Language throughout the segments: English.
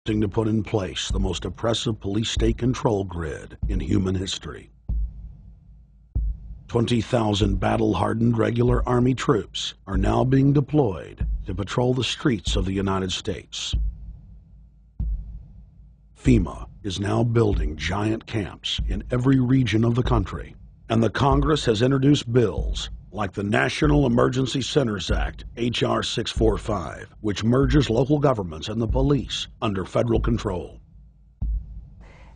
to put in place the most oppressive police state control grid in human history. 20,000 battle-hardened regular Army troops are now being deployed to patrol the streets of the United States. FEMA is now building giant camps in every region of the country, and the Congress has introduced bills like the National Emergency Centers Act, H.R. 645, which merges local governments and the police under federal control.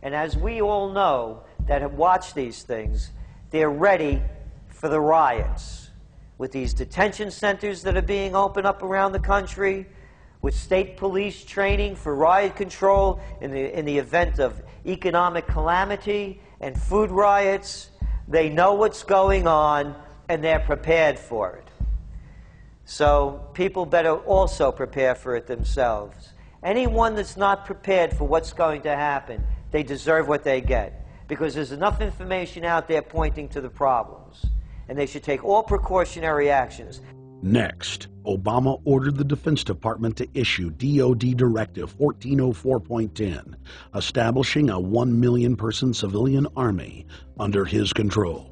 And as we all know that have watched these things, they're ready for the riots. With these detention centers that are being opened up around the country, with state police training for riot control in the event of economic calamity and food riots, they know what's going on and they're prepared for it. So people better also prepare for it themselves. Anyone that's not prepared for what's going to happen, they deserve what they get, because there's enough information out there pointing to the problems, and they should take all precautionary actions. Next, Obama ordered the Defense Department to issue DoD Directive 1404.10, establishing a 1 million person civilian army under his control.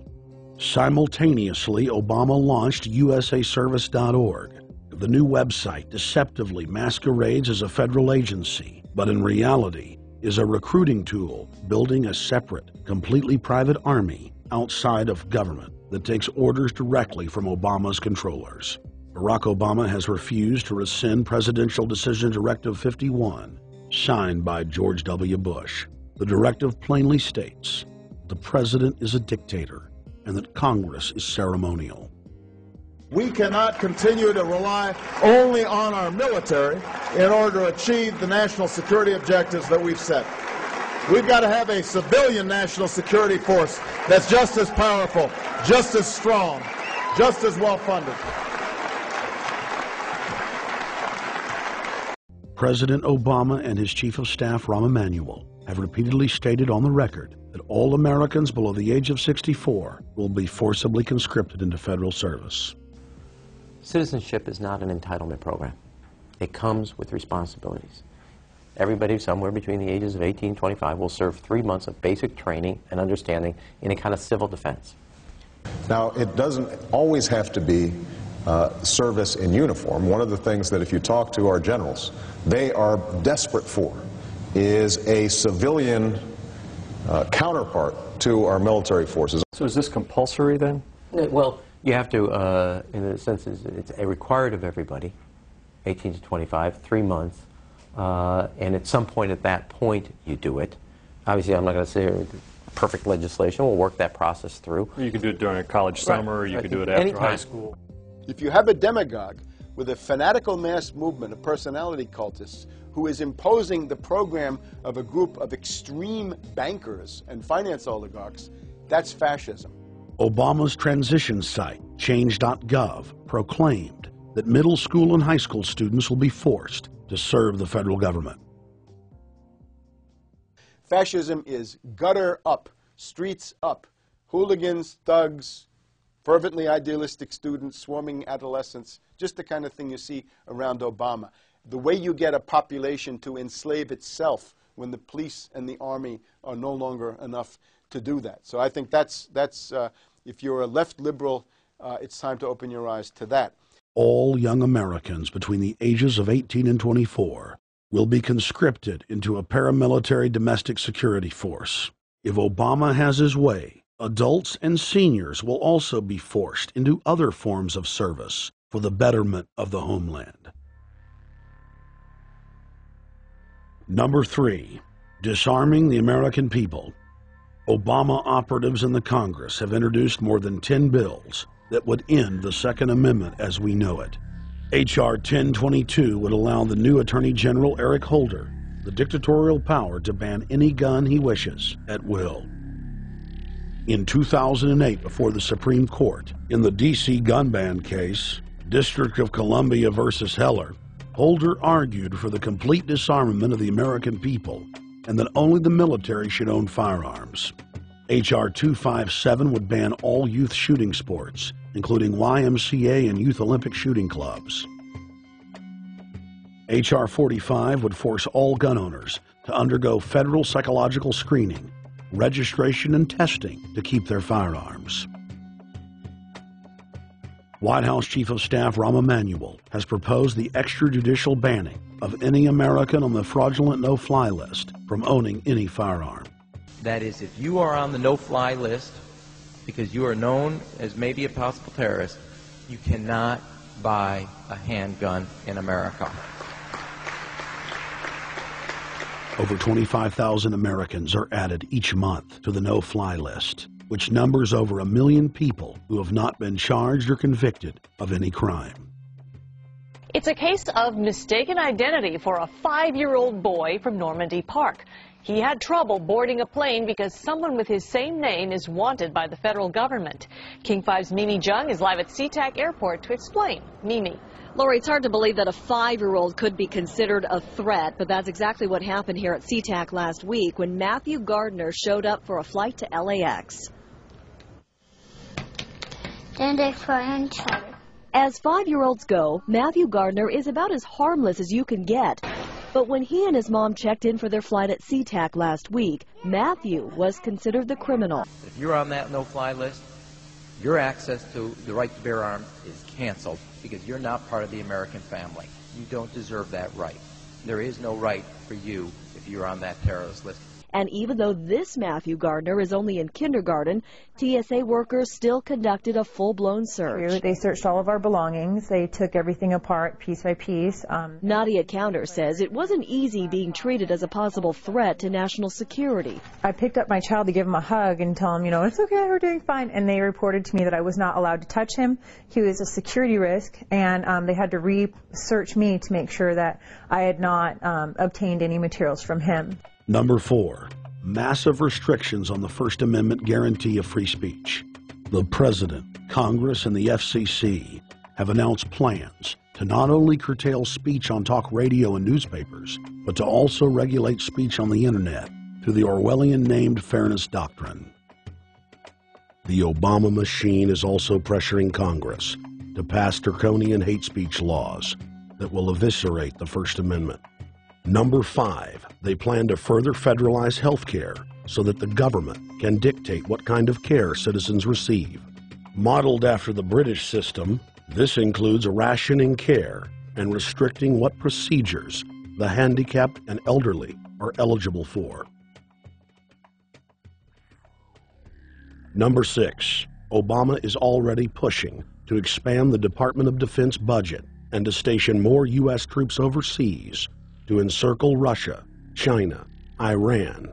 Simultaneously, Obama launched USAService.org. The new website deceptively masquerades as a federal agency, but in reality is a recruiting tool building a separate, completely private army outside of government that takes orders directly from Obama's controllers. Barack Obama has refused to rescind Presidential Decision Directive 51, signed by George W. Bush. The directive plainly states the president is a dictator and that Congress is ceremonial. We cannot continue to rely only on our military in order to achieve the national security objectives that we've set. We've got to have a civilian national security force that's just as powerful, just as strong, just as well funded. President Obama and his Chief of Staff, Rahm Emanuel, have repeatedly stated on the record that all Americans below the age of 64 will be forcibly conscripted into federal service. Citizenship is not an entitlement program. It comes with responsibilities. Everybody somewhere between the ages of 18 and 25 will serve 3 months of basic training and understanding in a kind of civil defense. Now, it doesn't always have to be service in uniform. One of the things that if you talk to our generals, they are desperate for is a civilian counterpart to our military forces. So is this compulsory then? Well, you have to, in a sense, it's required of everybody, 18 to 25, 3 months, and at some point at that point you do it. Obviously, I'm not going to say perfect legislation. We'll work that process through. You can do it during a college summer, or you can do it after anytime. high school. If you have a demagogue with a fanatical mass movement of personality cultists who is imposing the program of a group of extreme bankers and finance oligarchs, that's fascism. Obama's transition site, change.gov, proclaimed that middle school and high school students will be forced to serve the federal government. Fascism is gutter up, streets up, hooligans, thugs, fervently idealistic students, swarming adolescents, just the kind of thing you see around Obama. The way you get a population to enslave itself when the police and the army are no longer enough to do that. So I think that's if you're a left liberal, it's time to open your eyes to that. All young Americans between the ages of 18 and 24 will be conscripted into a paramilitary domestic security force. If Obama has his way, adults and seniors will also be forced into other forms of service for the betterment of the homeland. Number 3, disarming the American people. Obama operatives in the Congress have introduced more than 10 bills that would end the Second Amendment as we know it. H.R. 1022 would allow the new Attorney General Eric Holder the dictatorial power to ban any gun he wishes at will. In 2008, before the Supreme Court, in the D.C. gun ban case, District of Columbia versus Heller, Holder argued for the complete disarmament of the American people and that only the military should own firearms. H.R. 257 would ban all youth shooting sports, including YMCA and Youth Olympic shooting clubs. H.R. 45 would force all gun owners to undergo federal psychological screening, registration, and testing to keep their firearms. White House Chief of Staff Rahm Emanuel has proposed the extrajudicial banning of any American on the fraudulent no-fly list from owning any firearm. That is, if you are on the no-fly list because you are known as maybe a possible terrorist, you cannot buy a handgun in America. Over 25,000 Americans are added each month to the no-fly list, which numbers over 1 million people who have not been charged or convicted of any crime. It's a case of mistaken identity for a 5-year-old boy from Normandy Park. He had trouble boarding a plane because someone with his same name is wanted by the federal government. King 5's Mimi Jung is live at SeaTac Airport to explain. Mimi. Lori, it's hard to believe that a 5-year-old could be considered a threat, but that's exactly what happened here at SeaTac last week when Matthew Gardner showed up for a flight to LAX. As 5-year-olds go, Matthew Gardner is about as harmless as you can get. But when he and his mom checked in for their flight at SeaTac last week, Matthew was considered the criminal. If you're on that no-fly list, your access to the right to bear arms is canceled because you're not part of the American family. You don't deserve that right. There is no right for you if you're on that terrorist list. And even though this Matthew Gardner is only in kindergarten, TSA workers still conducted a full-blown search. They searched all of our belongings. They took everything apart piece by piece. Nadia Counter says it wasn't easy being treated as a possible threat to national security. I picked up my child to give him a hug and tell him, you know, it's okay, we're doing fine. And they reported to me that I was not allowed to touch him. He was a security risk, and they had to research me to make sure that I had not obtained any materials from him. Number 4, massive restrictions on the First Amendment guarantee of free speech. The President, Congress, and the FCC have announced plans to not only curtail speech on talk radio and newspapers, but to also regulate speech on the Internet through the Orwellian-named Fairness Doctrine. The Obama machine is also pressuring Congress to pass draconian hate speech laws that will eviscerate the First Amendment. Number 5, they plan to further federalize health care so that the government can dictate what kind of care citizens receive. Modeled after the British system, this includes rationing care and restricting what procedures the handicapped and elderly are eligible for. Number 6, Obama is already pushing to expand the Department of Defense budget and to station more U.S. troops overseas to encircle Russia, China, Iran,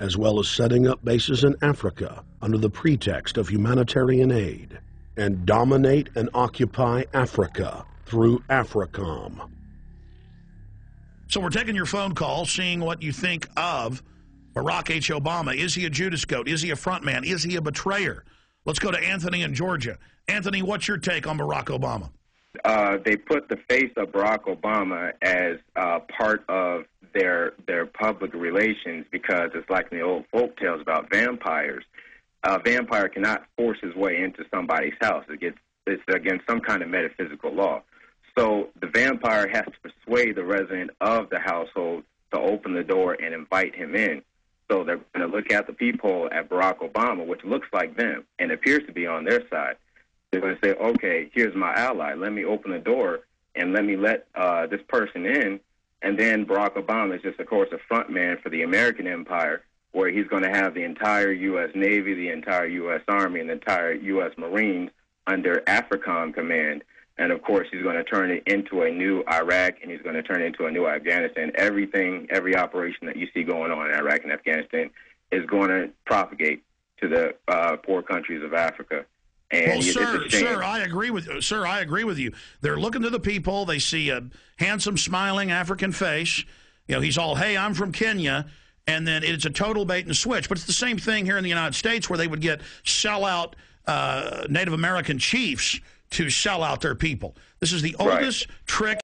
as well as setting up bases in Africa under the pretext of humanitarian aid, and dominate and occupy Africa through AFRICOM. So we're taking your phone call, seeing what you think of Barack H. Obama. Is he a Judas goat? Is he a frontman? Is he a betrayer? Let's go to Anthony in Georgia. Anthony, what's your take on Barack Obama? They put the face of Barack Obama as part of their public relations because it's like in the old folk tales about vampires. A vampire cannot force his way into somebody's house. It's against some kind of metaphysical law. So the vampire has to persuade the resident of the household to open the door and invite him in. So they're going to look at the peephole at Barack Obama, which looks like them and appears to be on their side. They're going to say, okay, here's my ally. Let me open the door and let me let this person in. And then Barack Obama is just, of course, a front man for the American empire, where he's going to have the entire U.S. Navy, the entire U.S. Army, and the entire U.S. Marines under AFRICOM command. And, of course, he's going to turn it into a new Iraq, and he's going to turn it into a new Afghanistan. Every operation that you see going on in Iraq and Afghanistan is going to propagate to the poor countries of Africa. And well, sir, I agree with you. They're looking to the people. They see a handsome, smiling African face. You know, he's all, hey, I'm from Kenya. And then it's a total bait and switch. But it's the same thing here in the United States where they would get sellout Native American chiefs to sell out their people. This is the oldest trick